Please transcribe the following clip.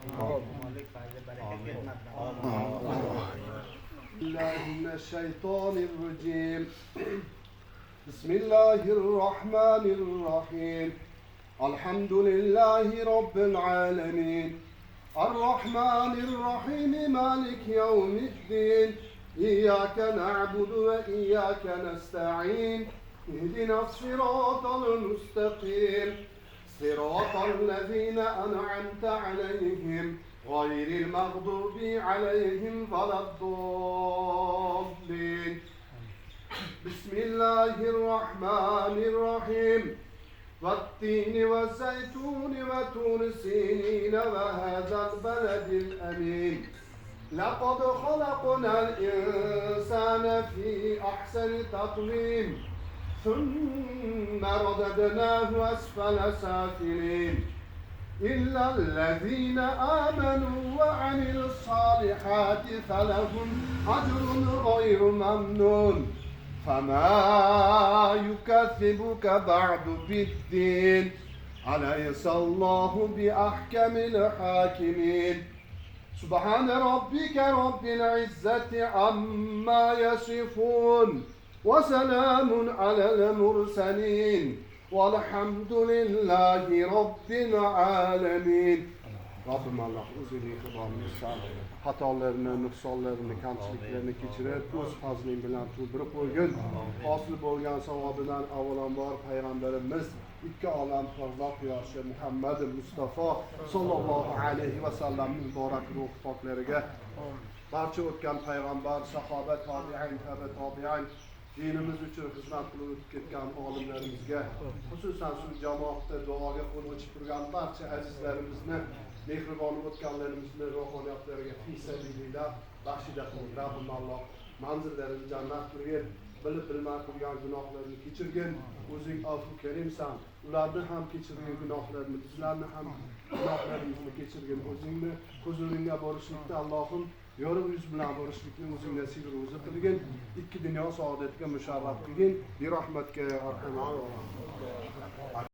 الله من الشيطان الرجيم. بسم الله الرحمن الرحيم. الحمد لله رب العالمين الرحمن الرحيم مالك يوم الدين إياك نعبد وإياك نستعين اهدنا الصراط المستقيم صراط الذين أنعمت عليهم غير المغضوب عليهم ولا الضالين. بسم الله الرحمن الرحيم والتين والزيتون وطور سينين وهذا البلد الأمين لقد خلقنا الإنسان في أحسن تقويم ثم رددناه أسفل سافلين إلا الذين آمنوا وعملوا الصالحات فلهم أجر غير ممنون فما يكذبك بعد بالدين أليس الله بأحكم الحاكمين. سبحان ربك رب العزة عما يصفون وسلام على المرسلين والحمد لله رب العالمين. Rabbim Allah o'zini ixtiromisan, xatolarni, nuqsonlarini, kamchiliklarni kechirib, o'z fazling bilan to'ldirib qo'ygin. Hosil bo'lgan savobidan avvalambor payg'ambarimiz ikki olam parvoz quyoshi Muhammad Mustafa sallallohu alayhi va sallam muborak ruh poklariga, barcha o'tgan payg'ambar, sahoba, tobiin, tabi'in, dinimiz uchun xizmat qilib o'tib ketgan olimlarimizga, xususan shu jamoatda duoga qo'l ochib turgan barcha azizlarimizni, mehribon o'tganlarimizni ruhoniyatlariga fi sabilillah baxshida qilib, Rabbim Alloh manzillarini jannat qilgin, bilib bilmay qilgan gunohlarini kechirgin. O'zing afv karimsan, ularni ham kechirgin gunohlarini, bizlarni ham gunohlarimizni kechirgin. O'zingni huzuringga borishlikda Allohim yorug' yuz bilan borishlikni o'zing nasib ro'zi qilgin. Ikki dunyo saodatiga musharraf qilgin. Bi rahmatga ya arhamar.